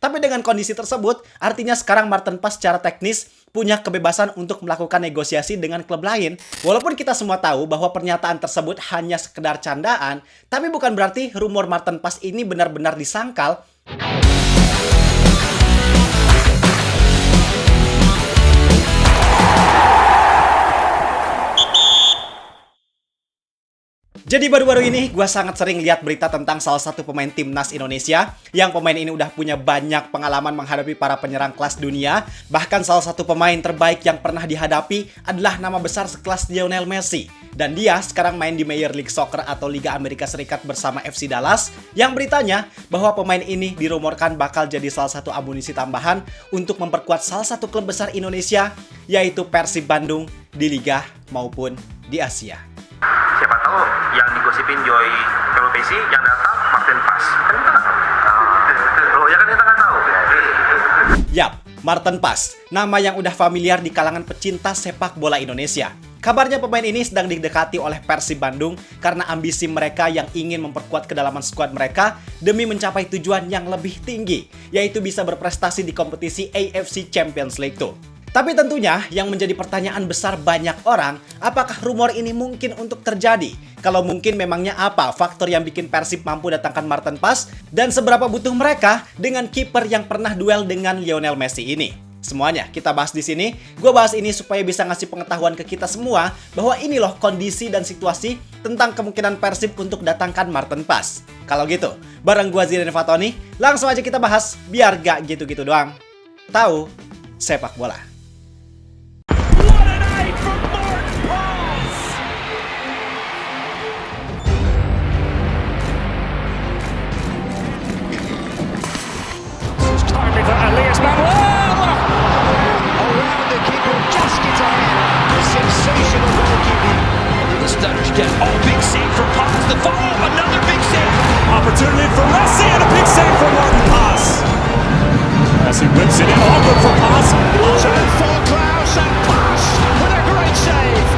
Tapi dengan kondisi tersebut, artinya sekarang Martin Paes secara teknis punya kebebasan untuk melakukan negosiasi dengan klub lain. Walaupun kita semua tahu bahwa pernyataan tersebut hanya sekedar candaan, tapi bukan berarti rumor Martin Paes ini benar-benar disangkal. Jadi baru-baru ini gue sangat sering lihat berita tentang salah satu pemain timnas Indonesia yang pemain ini udah punya banyak pengalaman menghadapi para penyerang kelas dunia. Bahkan salah satu pemain terbaik yang pernah dihadapi adalah nama besar sekelas Lionel Messi. Dan dia sekarang main di Major League Soccer atau Liga Amerika Serikat bersama FC Dallas, yang beritanya bahwa pemain ini dirumorkan bakal jadi salah satu amunisi tambahan untuk memperkuat salah satu klub besar Indonesia, yaitu Persib Bandung di Liga maupun di Asia. Siapa tahu yang digosipin Joy Pelopesi yang datang Martin Paes, kan kita nggak tahu. Loh ya kan kita nggak tahu. Yap, Martin Paes, nama yang udah familiar di kalangan pecinta sepak bola Indonesia. Kabarnya pemain ini sedang didekati oleh Persib Bandung karena ambisi mereka yang ingin memperkuat kedalaman skuad mereka demi mencapai tujuan yang lebih tinggi, yaitu bisa berprestasi di kompetisi AFC Champions League tuh. Tapi tentunya yang menjadi pertanyaan besar banyak orang, apakah rumor ini mungkin untuk terjadi? Kalau mungkin, memangnya apa faktor yang bikin Persib mampu datangkan Martin Paes? Dan seberapa butuh mereka dengan kiper yang pernah duel dengan Lionel Messi ini? Semuanya kita bahas di sini. Gue bahas ini supaya bisa ngasih pengetahuan ke kita semua bahwa ini loh kondisi dan situasi tentang kemungkinan Persib untuk datangkan Martin Paes. Kalau gitu, bareng gue Zidan Fatoni, langsung aja kita bahas biar gak gitu-gitu doang. Tahu sepak bola. Opportunity for Messi and a big save from Martin Paes. Messi whips it in, all good for Paes. Turn for Klaus and Paes with a great save.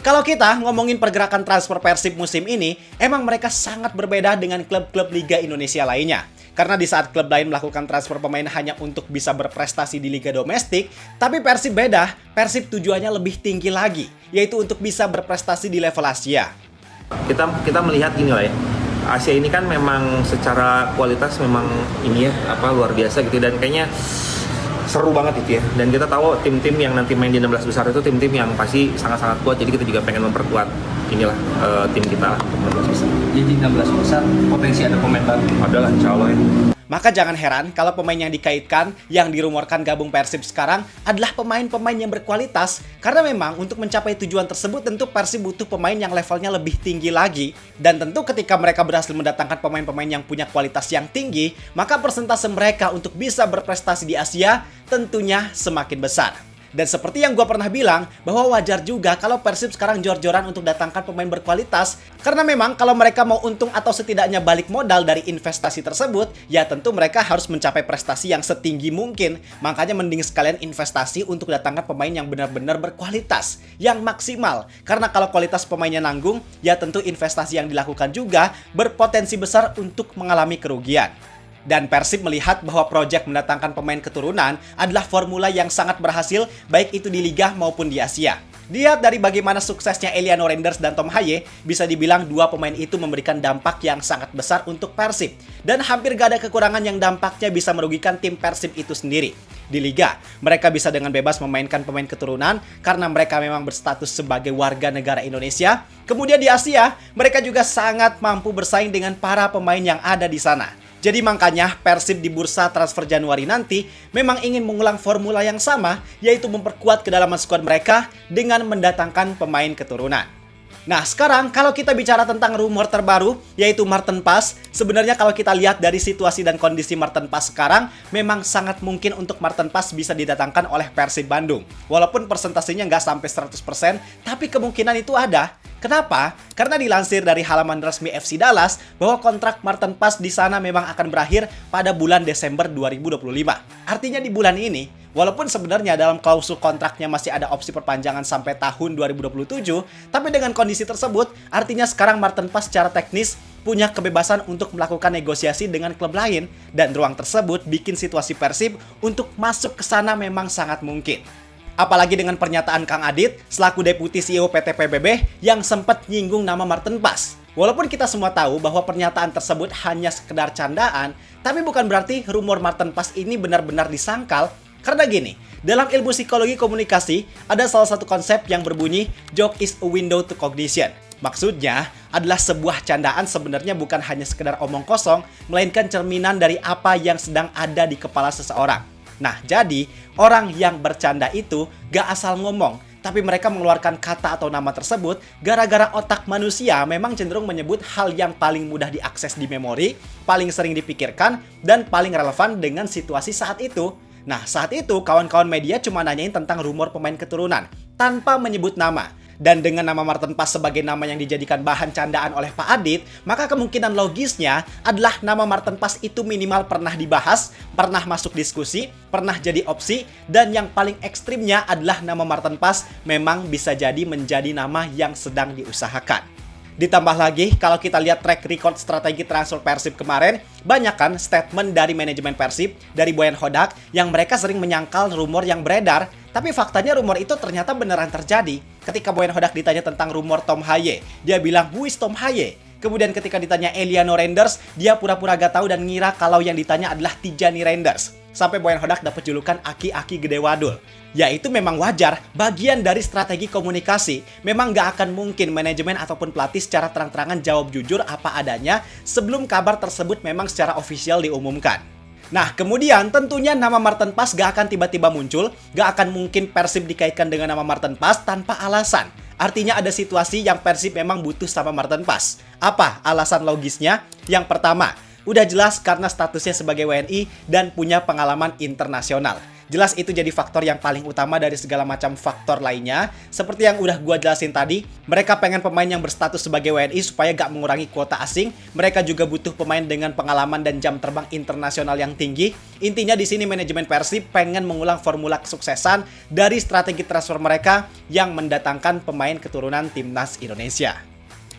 Kalau kita ngomongin pergerakan transfer Persib musim ini, emang mereka sangat berbeda dengan klub-klub Liga Indonesia lainnya. Karena di saat klub lain melakukan transfer pemain hanya untuk bisa berprestasi di liga domestik, tapi Persib beda. Persib tujuannya lebih tinggi lagi, yaitu untuk bisa berprestasi di level Asia. Kita melihat ini lah ya. Asia ini kan memang secara kualitas memang ini ya luar biasa gitu, dan kayaknya seru banget itu ya. Dan kita tahu tim-tim yang nanti main di 16 besar itu tim-tim yang pasti sangat-sangat kuat. Jadi kita juga pengen memperkuat inilah tim kita lah, 16 besar. Jadi 16 besar potensi ada pemain baru. Adalah insya Allah ya. Maka jangan heran kalau pemain yang dikaitkan, yang dirumorkan gabung Persib sekarang adalah pemain-pemain yang berkualitas. Karena memang untuk mencapai tujuan tersebut tentu Persib butuh pemain yang levelnya lebih tinggi lagi. Dan tentu ketika mereka berhasil mendatangkan pemain-pemain yang punya kualitas yang tinggi, maka persentase mereka untuk bisa berprestasi di Asia tentunya semakin besar. Dan seperti yang gue pernah bilang, bahwa wajar juga kalau Persib sekarang jor-joran untuk datangkan pemain berkualitas. Karena memang kalau mereka mau untung atau setidaknya balik modal dari investasi tersebut, ya tentu mereka harus mencapai prestasi yang setinggi mungkin. Makanya mending sekalian investasi untuk datangkan pemain yang benar-benar berkualitas, yang maksimal. Karena kalau kualitas pemainnya nanggung, ya tentu investasi yang dilakukan juga berpotensi besar untuk mengalami kerugian. Dan Persib melihat bahwa proyek mendatangkan pemain keturunan adalah formula yang sangat berhasil baik itu di Liga maupun di Asia. Lihat dari bagaimana suksesnya Eliano Renders dan Tom Haye, bisa dibilang dua pemain itu memberikan dampak yang sangat besar untuk Persib. Dan hampir gak ada kekurangan yang dampaknya bisa merugikan tim Persib itu sendiri. Di Liga, mereka bisa dengan bebas memainkan pemain keturunan karena mereka memang berstatus sebagai warga negara Indonesia. Kemudian di Asia, mereka juga sangat mampu bersaing dengan para pemain yang ada di sana. Jadi makanya Persib di bursa transfer Januari nanti memang ingin mengulang formula yang sama, yaitu memperkuat kedalaman skuad mereka dengan mendatangkan pemain keturunan. Nah sekarang kalau kita bicara tentang rumor terbaru, yaitu Martin Paes, sebenarnya kalau kita lihat dari situasi dan kondisi Martin Paes sekarang, memang sangat mungkin untuk Martin Paes bisa didatangkan oleh Persib Bandung. Walaupun persentasenya nggak sampai 100%, tapi kemungkinan itu ada. Kenapa? Karena dilansir dari halaman resmi FC Dallas bahwa kontrak Martin Paes di sana memang akan berakhir pada bulan Desember 2025. Artinya di bulan ini, Walaupun sebenarnya dalam klausul kontraknya masih ada opsi perpanjangan sampai tahun 2027, tapi dengan kondisi tersebut, artinya sekarang Maarten Paes secara teknis punya kebebasan untuk melakukan negosiasi dengan klub lain, dan ruang tersebut bikin situasi Persib untuk masuk ke sana memang sangat mungkin. Apalagi dengan pernyataan Kang Adit selaku Deputi CEO PT PBB yang sempat nyinggung nama Maarten Paes. Walaupun kita semua tahu bahwa pernyataan tersebut hanya sekedar candaan, tapi bukan berarti rumor Maarten Paes ini benar-benar disangkal. Karena gini, dalam ilmu psikologi komunikasi, ada salah satu konsep yang berbunyi joke is a window to cognition. Maksudnya adalah sebuah candaan sebenarnya bukan hanya sekedar omong kosong, melainkan cerminan dari apa yang sedang ada di kepala seseorang. Nah, jadi orang yang bercanda itu gak asal ngomong, tapi mereka mengeluarkan kata atau nama tersebut gara-gara otak manusia memang cenderung menyebut hal yang paling mudah diakses di memori, paling sering dipikirkan, dan paling relevan dengan situasi saat itu. Nah, saat itu kawan-kawan media cuma nanyain tentang rumor pemain keturunan tanpa menyebut nama. Dan dengan nama Maarten Paes sebagai nama yang dijadikan bahan candaan oleh Pak Adit, maka kemungkinan logisnya adalah nama Maarten Paes itu minimal pernah dibahas, pernah masuk diskusi, pernah jadi opsi, dan yang paling ekstrimnya adalah nama Maarten Paes memang bisa jadi menjadi nama yang sedang diusahakan. Ditambah lagi, kalau kita lihat track record strategi transfer Persib kemarin, banyak kan statement dari manajemen Persib, dari Boyan Hodak, yang mereka sering menyangkal rumor yang beredar, tapi faktanya rumor itu ternyata beneran terjadi. Ketika Boyan Hodak ditanya tentang rumor Tom Haye, dia bilang, "Who is Tom Haye?" Kemudian ketika ditanya Eliano Renders, dia pura-pura gak tahu dan ngira kalau yang ditanya adalah Tijani Renders. Sampai Boyan Hodak dapat julukan Aki-Aki Gede Wadul. Ya itu memang wajar, bagian dari strategi komunikasi. Memang gak akan mungkin manajemen ataupun pelatih secara terang-terangan jawab jujur apa adanya sebelum kabar tersebut memang secara ofisial diumumkan. Nah, kemudian tentunya nama Maarten Paes gak akan tiba-tiba muncul, gak akan mungkin Persib dikaitkan dengan nama Maarten Paes tanpa alasan. Artinya ada situasi yang Persib memang butuh sama Maarten Paes. Apa alasan logisnya? Yang pertama, udah jelas karena statusnya sebagai WNI dan punya pengalaman internasional. Jelas itu jadi faktor yang paling utama dari segala macam faktor lainnya. Seperti yang udah gua jelasin tadi, mereka pengen pemain yang berstatus sebagai WNI supaya gak mengurangi kuota asing. Mereka juga butuh pemain dengan pengalaman dan jam terbang internasional yang tinggi. Intinya di sini manajemen Persib pengen mengulang formula kesuksesan dari strategi transfer mereka yang mendatangkan pemain keturunan timnas Indonesia.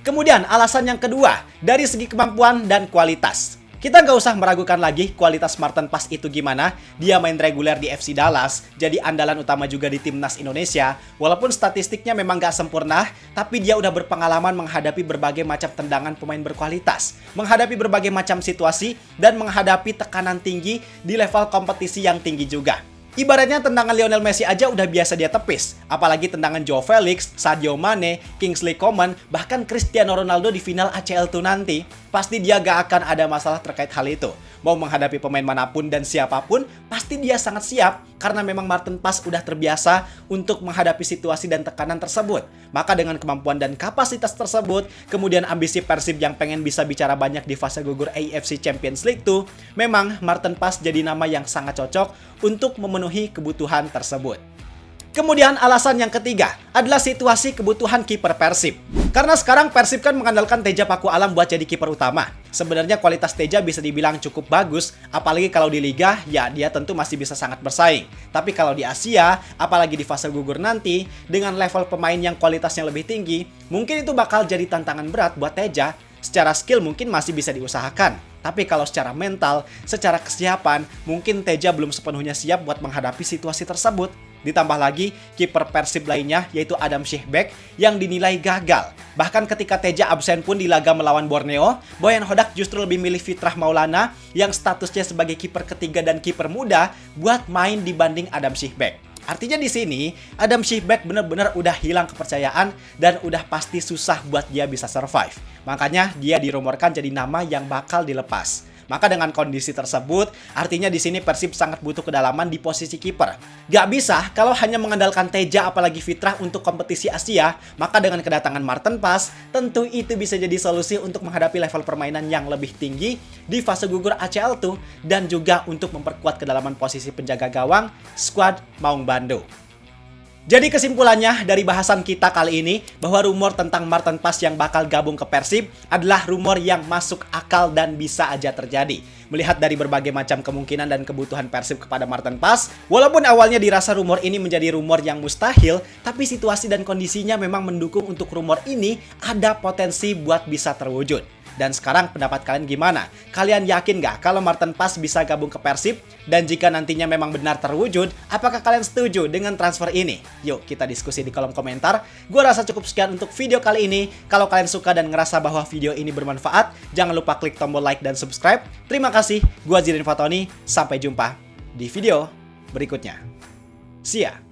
Kemudian alasan yang kedua, dari segi kemampuan dan kualitas. Kita nggak usah meragukan lagi kualitas Maarten Paes itu gimana. Dia main reguler di FC Dallas, jadi andalan utama juga di timnas Indonesia. Walaupun statistiknya memang nggak sempurna, tapi dia udah berpengalaman menghadapi berbagai macam tendangan pemain berkualitas, menghadapi berbagai macam situasi, dan menghadapi tekanan tinggi di level kompetisi yang tinggi juga. Ibaratnya tendangan Lionel Messi aja udah biasa dia tepis, apalagi tendangan Joao Felix, Sadio Mane, Kingsley Coman, bahkan Cristiano Ronaldo di final ACL tuh nanti. Pasti dia gak akan ada masalah terkait hal itu. Mau menghadapi pemain manapun dan siapapun, pasti dia sangat siap karena memang Maarten Paes udah terbiasa untuk menghadapi situasi dan tekanan tersebut. Maka dengan kemampuan dan kapasitas tersebut, kemudian ambisi Persib yang pengen bisa bicara banyak di fase gugur AFC Champions League tuh, memang Maarten Paes jadi nama yang sangat cocok untuk memenuhi kebutuhan tersebut. Kemudian alasan yang ketiga adalah situasi kebutuhan kiper Persib. Karena sekarang Persib kan mengandalkan Teja Paku Alam buat jadi kiper utama. Sebenarnya kualitas Teja bisa dibilang cukup bagus, apalagi kalau di Liga, ya dia tentu masih bisa sangat bersaing. Tapi kalau di Asia, apalagi di fase gugur nanti, dengan level pemain yang kualitasnya lebih tinggi, mungkin itu bakal jadi tantangan berat buat Teja. Secara skill mungkin masih bisa diusahakan, tapi kalau secara mental, secara kesiapan, mungkin Teja belum sepenuhnya siap buat menghadapi situasi tersebut. Ditambah lagi, kiper Persib lainnya yaitu Adam Shihbek yang dinilai gagal. Bahkan ketika Teja absen pun di laga melawan Borneo, Boyan Hodak justru lebih milih Fitrah Maulana yang statusnya sebagai kiper ketiga dan kiper muda buat main dibanding Adam Shihbek. Artinya di sini, Adam Shihbek benar-benar udah hilang kepercayaan dan udah pasti susah buat dia bisa survive. Makanya dia dirumorkan jadi nama yang bakal dilepas. Maka dengan kondisi tersebut, artinya di sini Persib sangat butuh kedalaman di posisi kiper. Gak bisa kalau hanya mengandalkan Teja apalagi Fitrah untuk kompetisi Asia, maka dengan kedatangan Maarten Paes, tentu itu bisa jadi solusi untuk menghadapi level permainan yang lebih tinggi di fase gugur ACL tuh, dan juga untuk memperkuat kedalaman posisi penjaga gawang skuad Maung Bandung. Jadi kesimpulannya dari bahasan kita kali ini, bahwa rumor tentang Maarten Paes yang bakal gabung ke Persib adalah rumor yang masuk akal dan bisa aja terjadi. Melihat dari berbagai macam kemungkinan dan kebutuhan Persib kepada Maarten Paes, walaupun awalnya dirasa rumor ini menjadi rumor yang mustahil, tapi situasi dan kondisinya memang mendukung untuk rumor ini ada potensi buat bisa terwujud. Dan sekarang pendapat kalian gimana? Kalian yakin nggak kalau Maarten Paes bisa gabung ke Persib? Dan jika nantinya memang benar terwujud, apakah kalian setuju dengan transfer ini? Yuk kita diskusi di kolom komentar. Gua rasa cukup sekian untuk video kali ini. Kalau kalian suka dan ngerasa bahwa video ini bermanfaat, jangan lupa klik tombol like dan subscribe. Terima kasih, gua Zirin Fatoni. Sampai jumpa di video berikutnya. See ya!